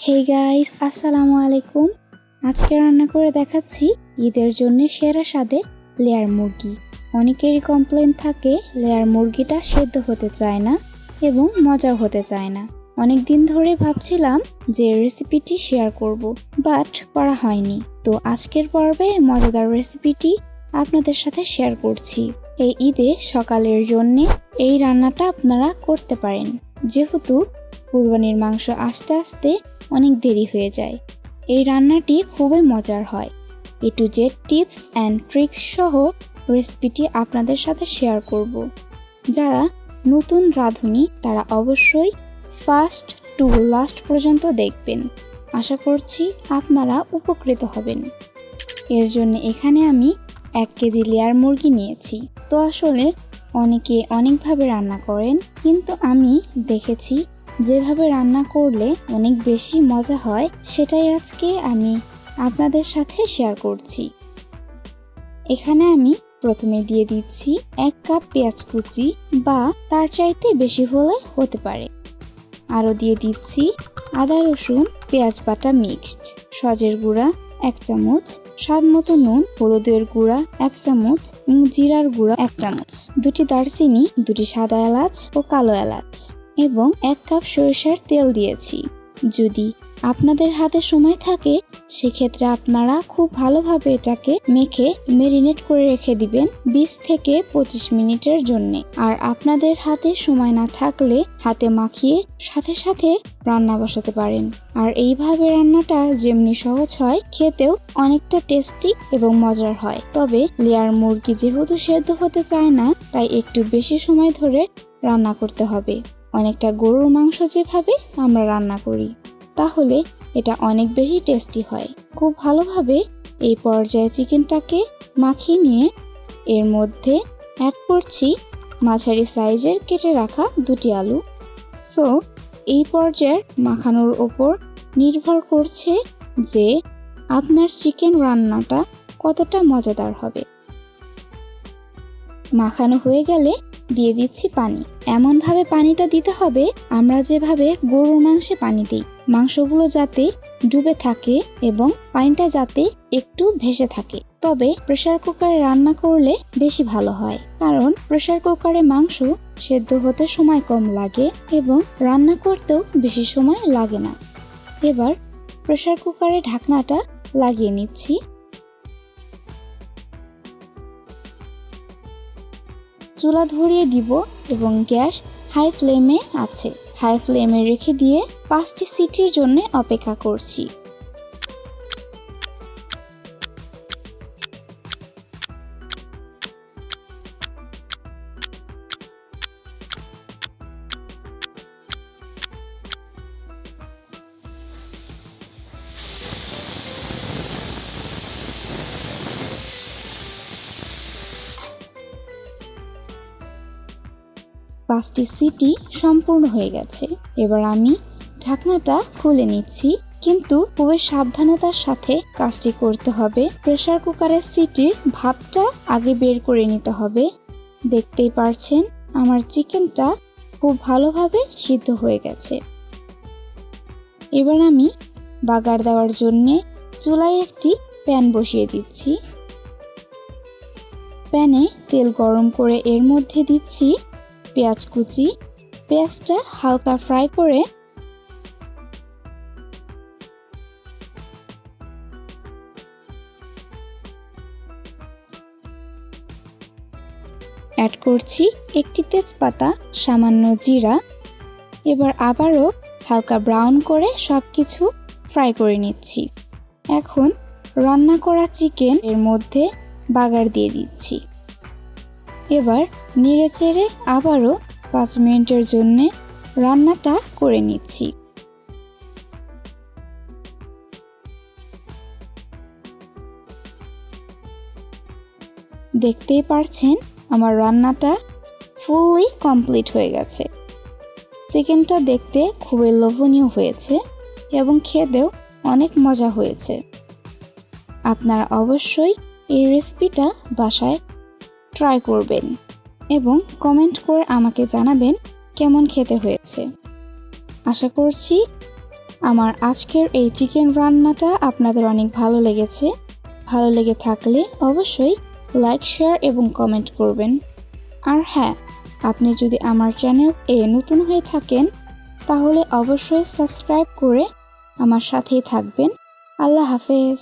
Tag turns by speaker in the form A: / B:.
A: Hey guys, আসসালামু আলাইকুম। আজকে রান্না করে দেখাচ্ছি ঈদের জন্য সেরা স্বাদে লেয়ার মুরগি। অনেকেরই কমপ্লেন থাকে লেয়ার মুরগিটা সেদ্ধ হতে চায় না এবং মজাও হতে চায় না। অনেক দিন ধরে ভাবছিলাম যে রেসিপিটি শেয়ার করব, বাট করা হয়নি। তো আজকের পর্বে মজাদার রেসিপিটি আপনাদের সাথে শেয়ার করছি। এই ঈদে সকালের জন্য এই রান্নাটা আপনারা করতে পারেন, যেহেতু কুরবানির মাংস আসতে আসতে অনেক দেরি হয়ে যায়। এই রান্নাটি খুবই মজার হয়। A to Z tips and tricks সহ রেসিপিটি আপনাদের সাথে শেয়ার করব। যারা নতুন রাঁধুনি তারা অবশ্যই ফার্স্ট টু লাস্ট পর্যন্ত দেখবেন। আশা করছি আপনারা উপকৃত হবেন। এর জন্য এখানে আমি 1 কেজি লেয়ার মুরগি নিয়েছি। তো আসলে অনেকে অনেকভাবে রান্না করেন, কিন্তু আমি দেখেছি যেভাবে রান্না করলে অনেক বেশি মজা হয়, সেটাই আজকে আমি আপনাদের সাথে শেয়ার করছি। এখানে আমি প্রথমে দিয়ে দিচ্ছি 1 কাপ পেঁয়াজ কুচি, বা তার চাইতে বেশি হলে হতে পারে। আরও দিয়ে দিচ্ছি আদা রসুন পেঁয়াজ বাটা মিক্সড, সজের গুঁড়া 1 চামচ, স্বাদ মতো নুন, হলুদের গুঁড়া 1 চামচ, জিরার গুঁড়া 1 চামচ, 2টি দারচিনি, 2টি সাদা এলাচ ও কালো এলাচ এবং 1 কাপ সরিষার তেল দিয়েছি। যদি আপনাদের হাতে সময় থাকে সেক্ষেত্রে আপনারা খুব ভালোভাবে এটাকে মেখে ম্যারিনেট করে রেখে দিবেন 20 থেকে 25 মিনিটের জন্য। আর আপনাদের হাতে সময় না থাকলে হাতে মাখিয়ে সাথে সাথে রান্না বসাতে পারেন। আর এইভাবে রান্নাটা যেমনি সহজ হয়, খেতেও অনেকটা টেস্টি এবং মজার হয়। তবে লেয়ার মুরগি যেহেতু সেদ্ধ হতে চায় না, তাই একটু বেশি সময় ধরে রান্না করতে হবে, অনেকটা গরুর মাংস যেভাবে আমরা রান্না করি। তাহলে এটা অনেক বেশি টেস্টি হয়। খুব ভালোভাবে এই পর্যায়ে চিকেনটাকে মাখিয়ে নিয়ে এর মধ্যে অ্যাড করছি মাঝারি সাইজের কেটে রাখা 2টি আলু। সো এই পর্যায়ের মাখানোর ওপর নির্ভর করছে যে আপনার চিকেন রান্নাটা কতটা মজাদার হবে। মাখানো হয়ে গেলে দিয়ে দিচ্ছি পানি। এমনভাবে পানিটা দিতে হবে আমরা যেভাবে গরুর মাংসে পানি দিই, মাংসগুলো যাতে ডুবে থাকে এবং পানিটা যাতে একটু ভেসে থাকে। তবে প্রেসার কুকারে রান্না করলে বেশি ভালো হয়, কারণ প্রেসার কুকারে মাংস সেদ্ধ হতে সময় কম লাগে এবং রান্না করতেও বেশি সময় লাগে না। এবার প্রেসার কুকারে ঢাকনাটা লাগিয়ে নিচ্ছি। চুলা ধরিয়ে দিব এবং গ্যাস হাই ফ্লেমে আছে। হাই ফ্লেমে রেখে দিয়ে 5টি সিটির জন্য অপেক্ষা করছি। পাঁচটি সিটি সম্পূর্ণ হয়ে গেছে। এবার আমি ঢাকনাটা খুলে নিচ্ছি, কিন্তু খুবই সাবধানতার সাথে কাজটি করতে হবে। প্রেসার কুকারের সিটির ভাপটা আগে বের করে নিতে হবে। দেখতেই পারছেন আমার চিকেনটা খুব ভালোভাবে সিদ্ধ হয়ে গেছে। এবার আমি বাগার দেওয়ার জন্য চুলায় একটি প্যান বসিয়ে দিচ্ছি। প্যানে তেল গরম করে এর মধ্যে দিচ্ছি পেঁয়াজ কুচি। পেঁয়াজটা হালকা ফ্রাই করে অ্যাড করছি একটি তেজপাতা, সামান্য জিরা। এবার আবারও হালকা ব্রাউন করে সবকিছু ফ্রাই করে নিচ্ছি। এখন রান্না করা চিকেন এর মধ্যে বাগার দিয়ে দিচ্ছি। এবার নেড়ে চেড়ে আবারও 5 মিনিটের জন্য রান্নাটা করে নিচ্ছি। দেখতেই পারছেন আমার রান্নাটা ফুললি কমপ্লিট হয়ে গেছে। চিকেনটা দেখতে খুবই লোভনীয় হয়েছে এবং খেতেও অনেক মজা হয়েছে। আপনারা অবশ্যই এই রেসিপিটা বাসায় ট্রাই করবেন এবং কমেন্ট করে আমাকে জানাবেন কেমন খেতে হয়েছে। আশা করছি আমার আজকের এই চিকেন রান্নাটা আপনাদের অনেক ভালো লেগেছে। ভালো লেগে থাকলে অবশ্যই লাইক, শেয়ার এবং কমেন্ট করবেন। আর হ্যাঁ, আপনি যদি আমার চ্যানেল নতুন হয়ে থাকেন তাহলে অবশ্যই সাবস্ক্রাইব করে আমার সাথেই থাকবেন। আল্লাহ হাফেজ।